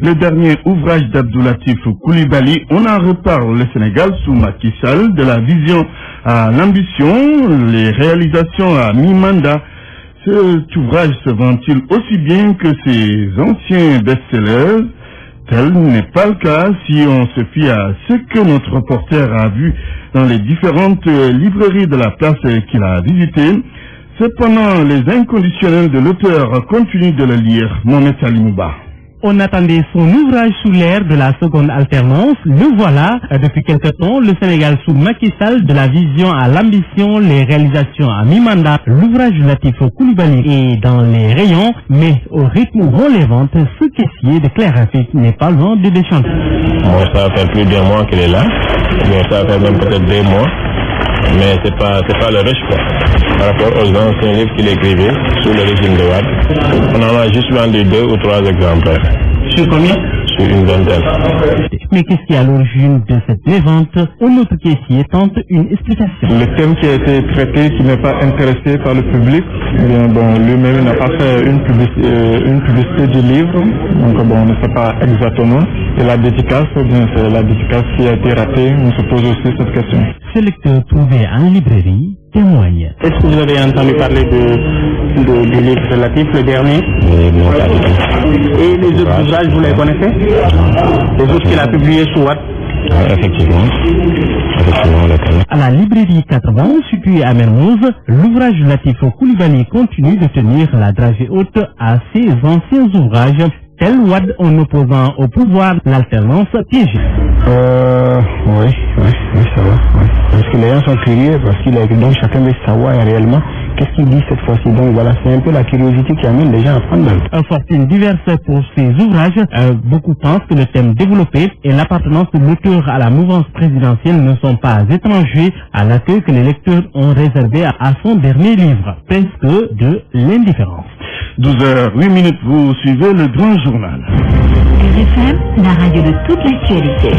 Le dernier ouvrage d'Abdoulatif Coulibaly, On en reparle, le Sénégal sous Macky Sall, de la vision à l'ambition, les réalisations à mi-mandat. Cet ouvrage se vend-il aussi bien que ses anciens best-sellers? Tel n'est pas le cas si on se fie à ce que notre reporter a vu dans les différentes librairies de la place qu'il a visitées. Cependant, les inconditionnels de l'auteur continuent de le lire. Mohamed Salimouba. On attendait son ouvrage sous l'ère de la seconde alternance. Le voilà. Depuis quelque temps, le Sénégal sous Macky Sall, de la vision à l'ambition, les réalisations à mi-mandat. L'ouvrage de Latif Coulibaly est dans les rayons, mais au rythme où vont les ventes, ce caissier de Claire Rafik n'est pas loin de déchanter. Bon, ça fait plus d'un mois qu'il est là. Mais ça fait même peut-être 2 mois. Mais c'est pas le rush quoi. Par rapport aux anciens livres qu'il écrivait sous le régime de Wade, on en a juste vendu 2 ou 3 exemplaires. Sur combien? Sur une vingtaine. Mais qu'est-ce qui est à l'origine de cette mévente? Un autre caissier tente une explication. Le thème qui a été traité, qui n'est pas intéressé par le public, eh bien, bon, lui-même n'a pas fait une publicité du livre, donc bon, on ne sait pas exactement. Et la dédicace, eh bien, c'est la dédicace qui a été ratée, on se pose aussi cette question. Ce lecteur trouvé en librairie témoigne. Est-ce que vous avez entendu parler du livre relatif, le dernier? Et les autres ouvrages, vous les connaissez? Les autres qu'il a publiés sous Watt? Effectivement, à la librairie 80, située à Mermoz, l'ouvrage Latif Coulibaly continue de tenir la dragée haute à ses anciens ouvrages, tel Wade en opposant au pouvoir l'alternance piégée. Oui, ça va. Oui. Parce que les gens sont curieux, parce qu'il a écrit, donc chacun veut savoir réellement qu'est-ce qu'il dit cette fois-ci. Donc voilà, c'est un peu la curiosité qui amène les gens à prendre. Fortune diverse pour ces ouvrages. Beaucoup pensent que le thème développé et l'appartenance de l'auteur à la mouvance présidentielle ne sont pas étrangers à l'accueil que les lecteurs ont réservé à son dernier livre. Presque de l'indifférence. 12h08, vous suivez le grand journal. RFM, la radio de toute l'actualité.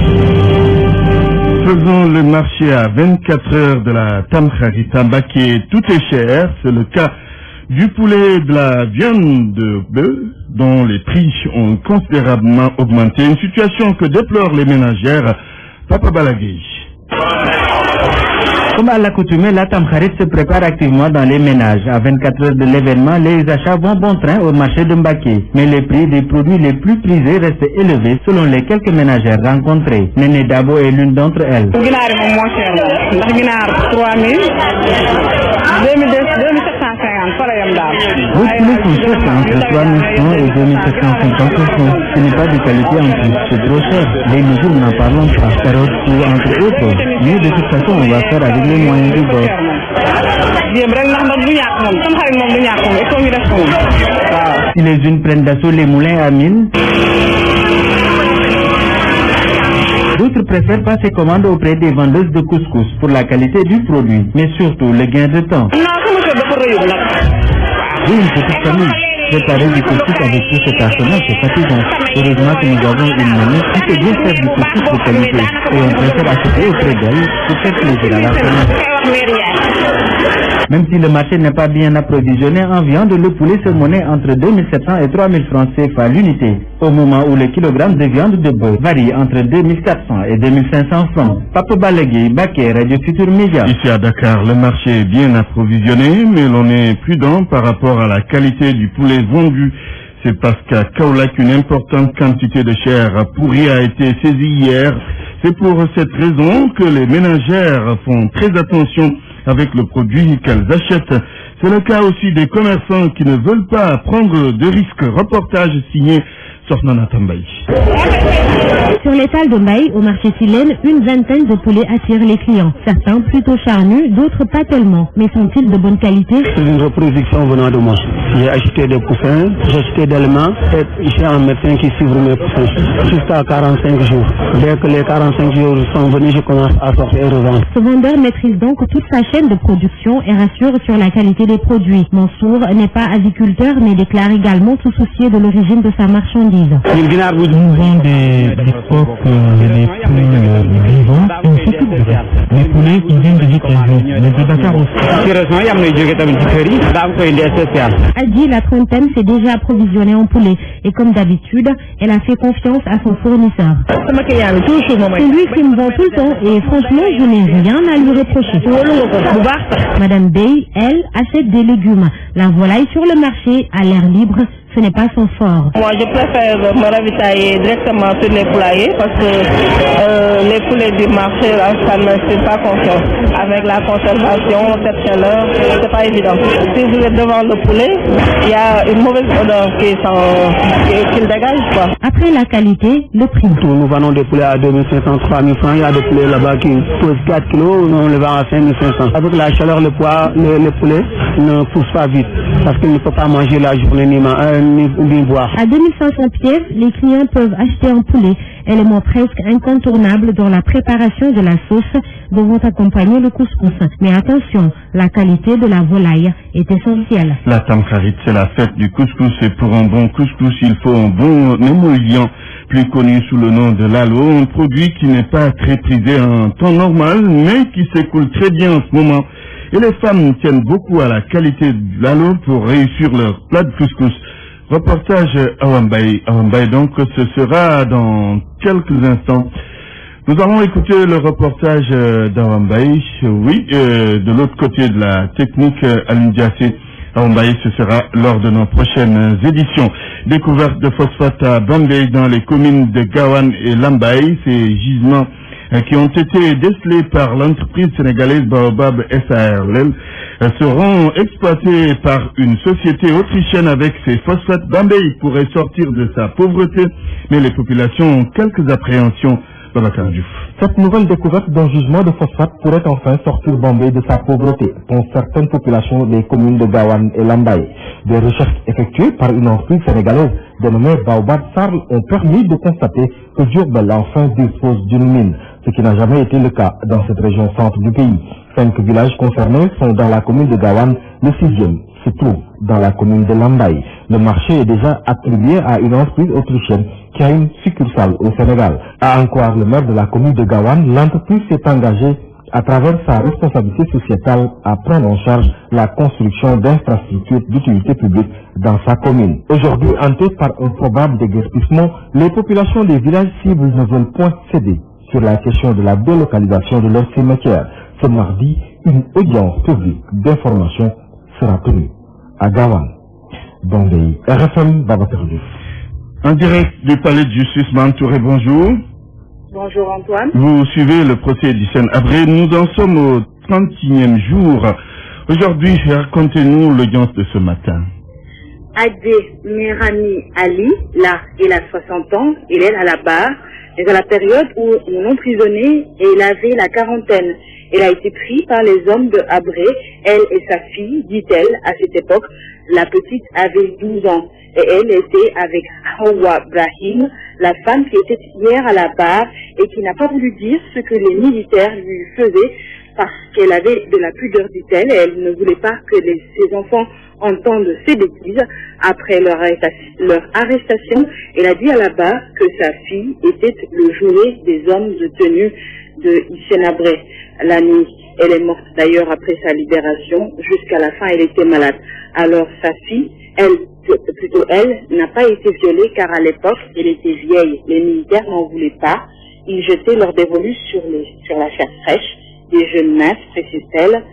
Faisons le marché à 24 heures de la Tamkharit à Mbacké. Tout est cher, c'est le cas du poulet, de la viande de bœuf, dont les prix ont considérablement augmenté. Une situation que déplorent les ménagères. Papa Balagui. Comme à l'accoutumée, la Tamkharit se prépare activement dans les ménages. À 24 heures de l'événement, les achats vont bon train au marché de Mbacké. Mais les prix des produits les plus prisés restent élevés selon les quelques ménagères rencontrées. Néné Dabo est l'une d'entre elles. Vos poulets sont chers entre 3100 et 2750 euros. Ce n'est pas de qualité en plus, c'est trop cher. Les mesures n'en parlons pas. Carottes ou entre autres. Mais de toute façon, on va faire avec les moyens du bord. Si les unes prennent d'assaut les moulins à mine, d'autres préfèrent passer commande auprès des vendeuses de couscous pour la qualité du produit, mais surtout le gain de temps. Oui, une petite famille. Préparer du couscous avec tout cet arsenal, c'est fatigant. Heureusement que nous avons une mamie qui peut bien faire du couscous de qualité. Et on préfère acheter auprès d'elle pour faire plaisir à la famille. Même si le marché n'est pas bien approvisionné en viande, le poulet se monnaie entre 2700 et 3000 francs CFA l'unité. Au moment où le kilogramme de viande de bœuf varie entre 2400 et 2500 francs. Papa Balagui, Mbacké, Radio Futur Média. Ici à Dakar, le marché est bien approvisionné, mais l'on est prudent par rapport à la qualité du poulet vendu. C'est parce qu'à Kaolack, une importante quantité de chair pourrie a été saisie hier. C'est pour cette raison que les ménagères font très attention avec le produit qu'elles achètent. C'est le cas aussi des commerçants qui ne veulent pas prendre de risques. Reportage signé Sornana Tambaï. Sur l'étal de Mbaye, au marché Silène, une vingtaine de poulets attirent les clients. Certains plutôt charnus, d'autres pas tellement. Mais sont-ils de bonne qualité? C'est une reproduction venant de moi. J'ai acheté des poussins, j'ai acheté des aliments et j'ai un médecin qui suivre mes poussins jusqu'à 45 jours. Dès que les 45 jours sont venus, je commence à sortir et revendre. Ce vendeur maîtrise donc toute sa chaîne de production et rassure sur la qualité des produits. Mansour n'est pas aviculteur mais déclare également se soucier de l'origine de sa marchandise. marchandises. Nous vendons des coques et des poules vivants et on s'occupe de ça. Les poulets qui viennent de Vitesse, mais de Dakar aussi. A dit la trentaine s'est déjà approvisionnée en poulet et comme d'habitude, elle a fait confiance à son fournisseur. C'est lui qui me vend tout le temps et franchement, je n'ai rien à lui reprocher. Madame Bey, elle, achète des légumes. La volaille sur le marché à l'air libre, ce n'est pas son fort. Moi, je préfère me ravitailler directement sur les poulaillers parce que les poulets du marché, là, ça ne me fait pas confiance. Avec la conservation, cette chaleur, c'est pas évident. Si vous êtes devant le poulet, il y a une mauvaise odeur qu'il dégage, quoi. Après la qualité, le prix. Nous vendons des poulets à 2500, 3000 francs. Il y a des poulets là-bas qui posent 4 kilos, on les vend à 5500. Avec la chaleur, le poulet ne pousse pas vite parce qu'il ne peut pas manger la journée ni boire. À 2500 pièces, les clients peuvent acheter un poulet, élément presque incontournable dans la préparation de la sauce dont vont accompagner le couscous. Mais attention, la qualité de la volaille est essentielle. La Tamkharit, c'est la fête du couscous et pour un bon couscous, il faut un bon émollient, plus connu sous le nom de lalo, un produit qui n'est pas très prisé en temps normal, mais qui s'écoule très bien en ce moment. Et les femmes tiennent beaucoup à la qualité de lalo pour réussir leur plat de couscous. Reportage Awambaye. Awambaye, donc, ce sera dans quelques instants. Nous allons écouter le reportage d'Awambaye. Oui, de l'autre côté de la technique, Aline Diassé. Awambaye, ce sera lors de nos prochaines éditions. Découverte de phosphate à Bambey dans les communes de Gawane et Lambaye. Ces gisements qui ont été décelés par l'entreprise sénégalaise Baobab SARL seront exploités par une société autrichienne avec ses phosphates. Bambey pourrait sortir de sa pauvreté, mais les populations ont quelques appréhensions. Cette nouvelle découverte d'un gisement de phosphate pourrait enfin sortir Bambey de sa pauvreté pour certaines populations des communes de Gawane et Lambaye. Des recherches effectuées par une entreprise sénégalaise dénommée Baobab SARL ont permis de constater que Diourbel enfin dispose d'une mine, ce qui n'a jamais été le cas dans cette région centre du pays. 5 villages concernés sont dans la commune de Gawane, le 6e se trouve dans la commune de Lambaye. Le marché est déjà attribué à une entreprise autrichienne qui a une succursale au Sénégal. À en croire le maire de la commune de Gawane, l'entreprise s'est engagée à travers sa responsabilité sociétale à prendre en charge la construction d'infrastructures d'utilité publique dans sa commune. Aujourd'hui, hantées par un probable déguerpissement, les populations des villages cibles ne veulent point céder sur la question de la délocalisation de leur cimetière. Ce mardi, une audience publique d'information sera tenue à Gawane. Bambey, RFM, Babacar Diouf. En direct du palais de justice, Mantouré, bonjour. Bonjour Antoine. Vous suivez le procès d'Hissène Habré. Nous en sommes au 31e jour. Aujourd'hui, racontez-nous l'audience de ce matin. Adé Merani Ali, là, il a 60 ans, il est à la barre. Et à la période où ils l'ont emprisonné, il avait la quarantaine. Il a été pris par les hommes de Habré, elle et sa fille, dit-elle, à cette époque. La petite avait 12 ans et elle était avec Hawa Brahim, la femme qui était hier à la barre et qui n'a pas voulu dire ce que les militaires lui faisaient parce qu'elle avait de la pudeur, dit-elle, et elle ne voulait pas que ses enfants entendent ces bêtises. Après leur arrestation, elle a dit à la barre que sa fille était le jouet des hommes de tenue de Hissène Habré. La nuit, elle est morte d'ailleurs après sa libération. Jusqu'à la fin, elle était malade. Alors sa fille, elle, n'a pas été violée car à l'époque, elle était vieille. Les militaires n'en voulaient pas. Ils jetaient leurs dévolus sur la chair fraîche des jeunes minces, précise-t-elle.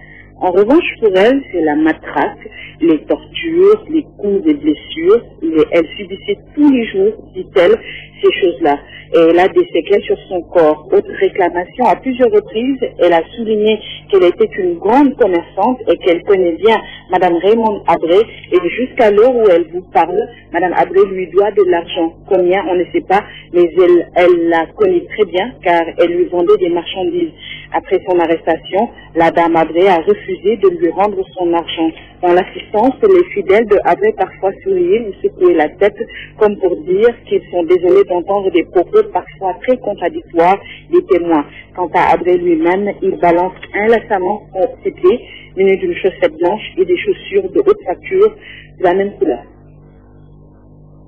En revanche, pour elle, c'est la matraque, les tortures, les coups, les blessures. Elle subissait tous les jours, dit-elle, ces choses-là. Et elle a des séquelles sur son corps. Autre réclamation, à plusieurs reprises, elle a souligné qu'elle était une grande commerçante et qu'elle connaît bien Madame Raymond Habré. Et jusqu'à l'heure où elle vous parle, Madame Habré lui doit de l'argent. Combien, on ne sait pas, mais elle la connaît très bien car elle lui vendait des marchandises. Après son arrestation, la dame Habré a refusé de lui rendre son argent. Dans l'assistance, les fidèles de Habré parfois sourient ou secouaient la tête comme pour dire qu'ils sont désolés d'entendre des propos parfois très contradictoires des témoins. Quant à Habré lui-même, il balance inlassablement ses pieds munis d'une chaussette blanche et des chaussures de haute facture de la même couleur.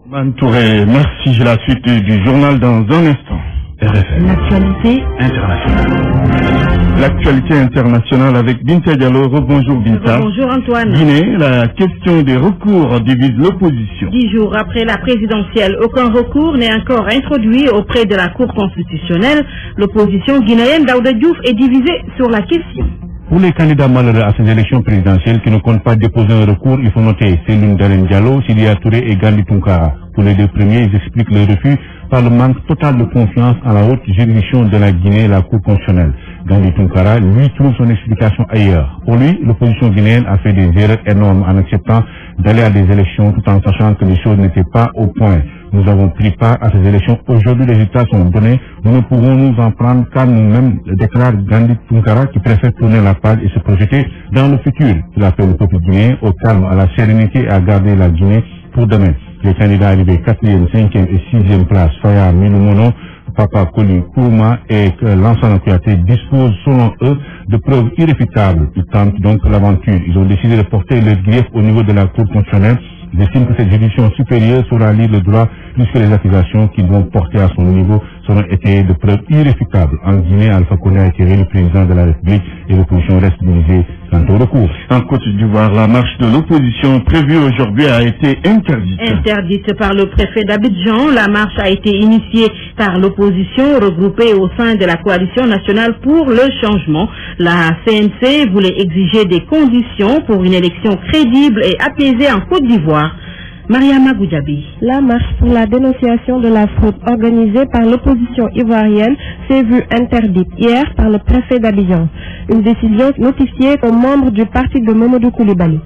Mantouré, merci. La suite du journal dans un instant. RFM. L'actualité internationale. L'actualité internationale avec Binta Diallo. Bonjour Binta. Bonjour Antoine. Guinée, la question des recours divise l'opposition. 10 jours après la présidentielle, aucun recours n'est encore introduit auprès de la Cour constitutionnelle. L'opposition guinéenne Daouda Diouf est divisée sur la question. Pour les candidats malheureux à ces élections présidentielles qui ne comptent pas déposer un recours, il faut noter Céline Dalen Diallo, Sidia Touré et Gandhi Tunkara. Pour les deux premiers, ils expliquent le refus par le manque total de confiance en la haute juridiction de la Guinée, la Cour constitutionnelle. Gandhi Tunkara, lui, trouve son explication ailleurs. Pour lui, l'opposition guinéenne a fait des erreurs énormes en acceptant d'aller à des élections tout en sachant que les choses n'étaient pas au point. Nous avons pris part à ces élections. Aujourd'hui, les résultats sont donnés. Nous ne pouvons nous en prendre qu'à nous-mêmes, déclare Gandhi Tunkara, qui préfère tourner la page et se projeter dans le futur. Il appelle le peuple guinéen au calme, à la sérénité et à garder la Guinée pour demain. Les candidats arrivés 4e, 5e et 6e place, Faya Milumono, Papa Koli Kourma et l'ensemble Kouyaté disposent selon eux de preuves irréfutables. Ils tentent donc l'aventure. Ils ont décidé de porter leur grief au niveau de la Cour constitutionnelle. Ils estiment que cette juridiction supérieure saura lire le droit puisque les accusations qu'ils vont porter à son niveau seront étayées de preuves irréfutables. En Guinée, Alpha Condé a été réélu président de la République et l'opposition reste divisée quant au recours. En Côte d'Ivoire, la marche de l'opposition prévue aujourd'hui a été interdite. Interdite par le préfet d'Abidjan, la marche a été initiée par l'opposition regroupée au sein de la coalition nationale pour le changement. La CNC voulait exiger des conditions pour une élection crédible et apaisée en Côte d'Ivoire. Mariama Goudjabi. La marche pour la dénonciation de la fraude organisée par l'opposition ivoirienne s'est vue interdite hier par le préfet d'Abidjan. Une décision notifiée aux membres du parti de Mamadou Koulibaly.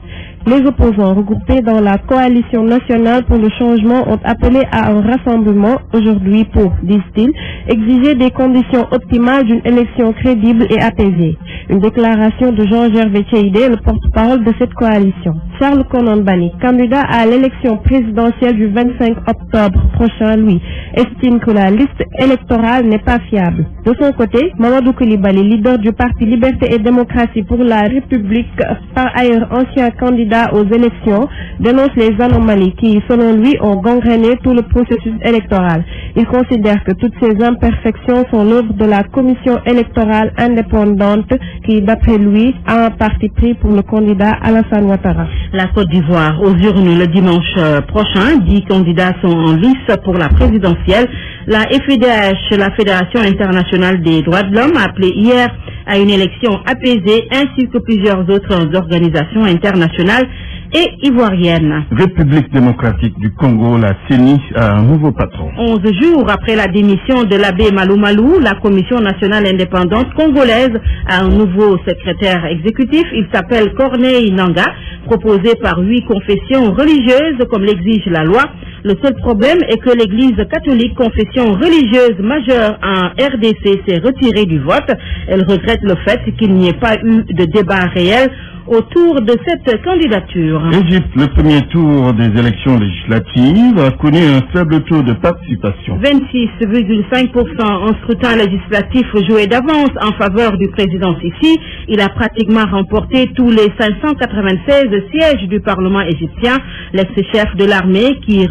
Les opposants regroupés dans la coalition nationale pour le changement ont appelé à un rassemblement aujourd'hui pour, disent-ils, exiger des conditions optimales d'une élection crédible et apaisée. Une déclaration de Jean-Gervais Tcheïdé, le porte-parole de cette coalition. Charles Konan Bani, candidat à l'élection présidentielle du 25 octobre prochain, lui, estime que la liste électorale n'est pas fiable. De son côté, Mamadou Koulibaly, leader du parti Liberté et Démocratie pour la République, par ailleurs ancien candidat aux élections, dénonce les anomalies qui, selon lui, ont gangréné tout le processus électoral. Il considère que toutes ces imperfections sont l'œuvre de la commission électorale indépendante qui, d'après lui, a un parti pris pour le candidat Alassane Ouattara. La Côte d'Ivoire, aux urnes le dimanche prochain, 10 candidats sont en lice pour la présidentielle. La FDH, la Fédération internationale des droits de l'homme, a appelé hier à une élection apaisée ainsi que plusieurs autres organisations internationales et ivoiriennes. République démocratique du Congo, la CENI, a un nouveau patron. 11 jours après la démission de l'abbé Malou Malou, la Commission nationale indépendante congolaise a un nouveau secrétaire exécutif. Il s'appelle Corneille Nanga, proposé par 8 confessions religieuses comme l'exige la loi. Le seul problème est que l'Église catholique, confession religieuse majeure en RDC, s'est retirée du vote. Elle regrette le fait qu'il n'y ait pas eu de débat réel autour de cette candidature. Égypte, le premier tour des élections législatives a connu un faible taux de participation. 26,5%. En scrutin législatif joué d'avance en faveur du président Sisi. Il a pratiquement remporté tous les 596 sièges du Parlement égyptien. L'ex-chef de l'armée qui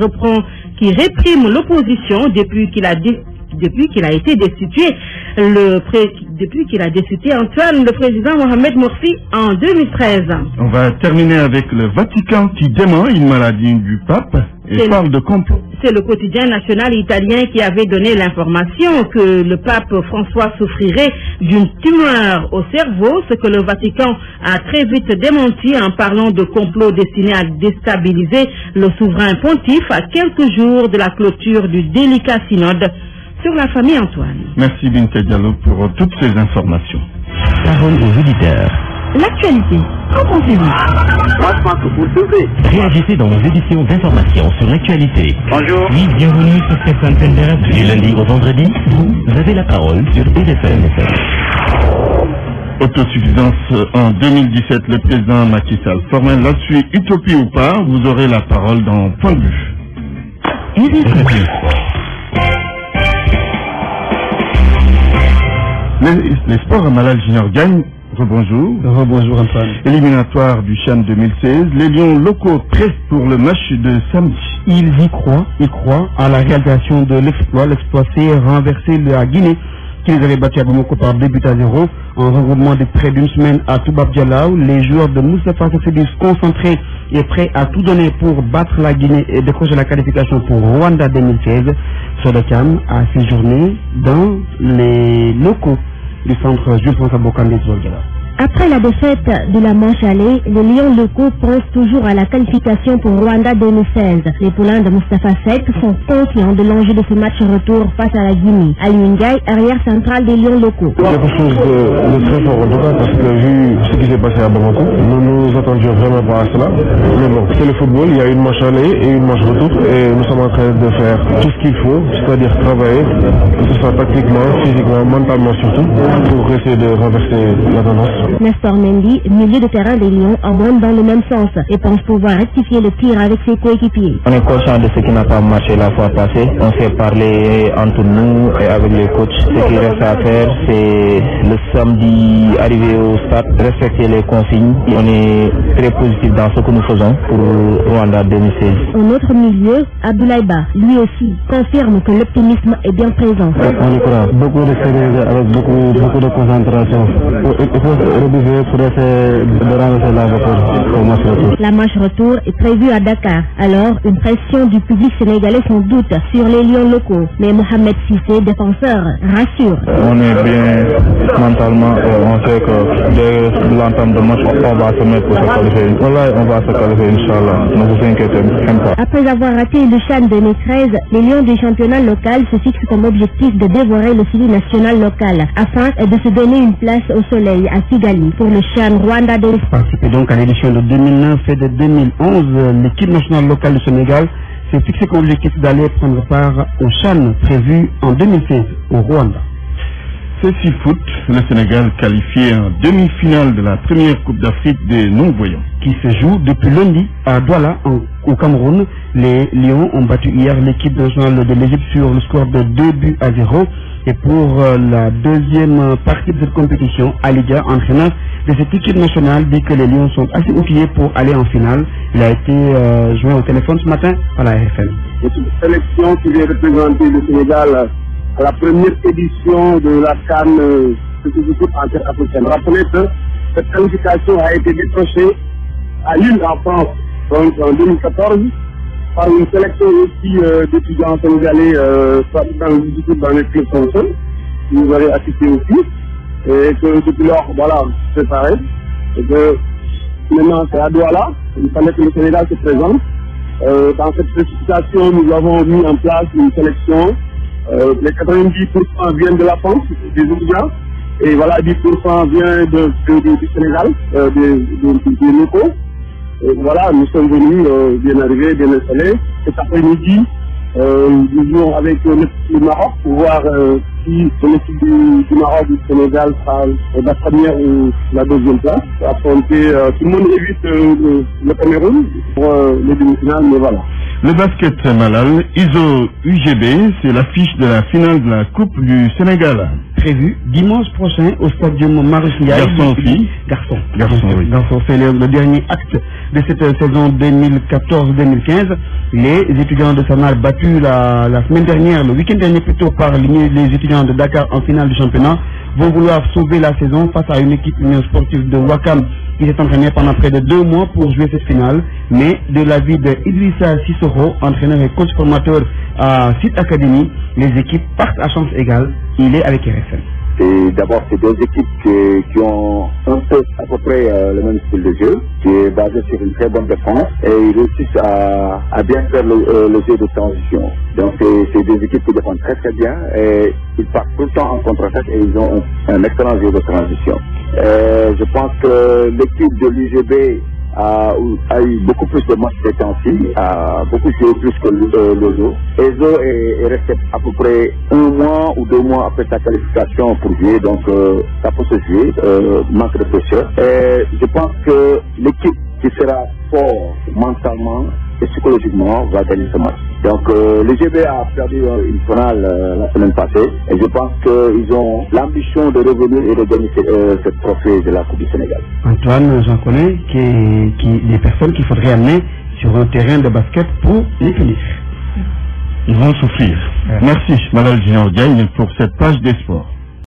réprime l'opposition depuis qu'il a été destitué, depuis qu'il a destitué Antoine, le président Mohamed Morsi en 2013. On va terminer avec le Vatican qui dément une maladie du pape et parle de complot. C'est le quotidien national italien qui avait donné l'information que le pape François souffrirait d'une tumeur au cerveau, ce que le Vatican a très vite démenti en parlant de complot destiné à déstabiliser le souverain pontife à quelques jours de la clôture du délicat synode sur la famille Antoine. Merci Binta Diallo pour toutes ces informations. Parole aux auditeurs. L'actualité, qu'en pensez-vous? Moi, je pense que vous devez. Réagissez dans nos éditions d'information sur l'actualité. Bonjour. Oui, bienvenue sur cette antenne de radio. Du lundi au vendredi, vous avez la parole sur RFM. Autosuffisance en 2017, le président Macky Sall formule là-dessus, utopie ou pas, vous aurez la parole dans Point de vue. Les sports à Malal Junior gagnent. Rebonjour. Rebonjour Antoine. Éliminatoire du CHAN 2016. Les Lions locaux prêts pour le match de samedi. Ils y croient à la réalisation de l'exploit. L'exploit, c'est renverser la Guinée, qui les avait battus à Bamako par 2 buts à 0. En regroupement de près d'une semaine à Toubab Dialaw, les joueurs de Moustapha Sossédis concentrés et prêts à tout donner pour battre la Guinée et décrocher la qualification pour Rwanda 2016. Sodakam a séjourné dans les locaux du centre Jules-François Bocandé de Dialaw. Après la défaite de la manche allée, les Lions locaux pensent toujours à la qualification pour Rwanda 2016. Les poulains de Moustapha Seck sont confiants de l'enjeu de ce match retour face à la Guinée. Aliou Ndiaye, arrière central des Lions locaux. Quelque chose de très fort en tout cas, parce que vu ce qui s'est passé à Bamako, nous nous attendions vraiment pas à cela. Mais bon, c'est le football, il y a une manche allée et une manche retour, et nous sommes en train de faire tout ce qu'il faut, c'est-à-dire travailler, que ce soit tactiquement, physiquement, mentalement surtout, pour essayer de renverser la tendance. Nestor Mendy, milieu de terrain des Lions, abonde dans le même sens et pense pouvoir rectifier le tir avec ses coéquipiers. On est conscient de ce qui n'a pas marché la fois passée. On s'est parlé entre nous et avec les coachs. Ce qui reste à faire, c'est le samedi arriver au stade, respecter les consignes. On est très positif dans ce que nous faisons pour Rwanda 2016. En autre milieu, Abdoulaye Ba, lui aussi, confirme que l'optimisme est bien présent. On y croit. Beaucoup de sérieux avec beaucoup de concentration. Pour essayer de renverser la vapeur au match retour. La match retour est prévue à Dakar. Alors, une pression du public sénégalais sans doute sur les Lions locaux. Mais Mohamed Sissé, défenseur, rassure. On est bien mentalement, on sait que dès l'entame de match, on va se mettre pour se qualifier. Voilà, on va se qualifier, Inch'Allah. Ne vous inquiétez pas. Après avoir raté le CHAN 2013, les Lions du championnat local se fixent comme objectif de dévorer le fili national local afin de se donner une place au soleil à Kigali pour le CHAN Rwanda 2016. Participer donc à l'édition de 2009 et de 2011, l'équipe nationale locale du Sénégal s'est fixé comme objectif d'aller prendre part au CHAN prévu en 2016 au Rwanda. C'est 6 foot, le Sénégal qualifié en demi-finale de la première Coupe d'Afrique des non-voyants. Qui se joue depuis lundi à Douala au Cameroun. Les Lions ont battu hier l'équipe nationale de l'Égypte sur le score de 2 buts à 0. Et pour la deuxième partie de cette compétition, Alidia, entraîneur de cette équipe nationale, dit que les Lions sont assez outillés pour aller en finale. Il a été joint au téléphone ce matin par la RFM. C'est une sélection qui vient représenter le Sénégal à la première édition de la CAN de cette équipe interafricaine. Rappelez que cette qualification a été décrochée à Lille en France donc en 2014 par une sélection aussi d'étudiants sénégalais dans les clubs français. Vous avez assisté aussi. Et que depuis lors, voilà, c'est pareil. Et que maintenant c'est à Douala. Il fallait que le Sénégal se présente. Dans cette précipitation, nous avons mis en place une sélection. Les 90% viennent de la France, des étudiants. Et voilà, 10% vient du Sénégal, des locaux. Et voilà, nous sommes venus bien arrivés, bien installés. Cet après-midi, nous jouons avec le Maroc pour voir si l'équipe du Maroc du Sénégal sera la première ou la deuxième place. Affronter, tout le monde évite le Cameroun pour les demi-finales, mais voilà. Le basket Malal, ISO UGB, c'est l'affiche de la finale de la Coupe du Sénégal. Prévu dimanche prochain au stadium Marius Ndiaye. Garçon aussi. Garçon, oui. Garçon, c'est le dernier acte de cette saison 2014-2015. Les étudiants de Samar battus la semaine dernière, le week-end dernier plutôt, par les étudiants de Dakar en finale du championnat, vont vouloir sauver la saison face à une équipe union sportive de Wakam qui s'est entraînée pendant près de 2 mois pour jouer cette finale. Mais de l'avis de Idrissa Sissoko, entraîneur et coach formateur à Site Academy, les équipes partent à chance égale. Il est avec RFM. Et d'abord, c'est 2 équipes qui ont un peu à peu près le même style de jeu, qui est basé sur une très bonne défense, et ils réussissent à bien faire le jeu de transition. Donc c'est 2 équipes qui défendent très très bien, et ils partent tout le temps en contre-attaque et ils ont un excellent jeu de transition. Je pense que l'équipe de l'UGB a eu beaucoup plus de matchs ces temps-ci, a beaucoup joué plus que l'Ozo. Ezo est resté à peu près 1 mois ou 2 mois après sa qualification pour jouer, donc ça peut se jouer, manque de pression. Et je pense que l'équipe qui sera fort mentalement et psychologiquement va gagner ce match. Donc le GB a perdu une finale la semaine passée et je pense qu'ils ont l'ambition de revenir et de gagner cette trophée de la Coupe du Sénégal. Antoine, j'en connais des personnes qu'il faudrait amener sur un terrain de basket pour les punir. Ils vont souffrir. Merci, Malal Junior Diagne, pour cette page des sports.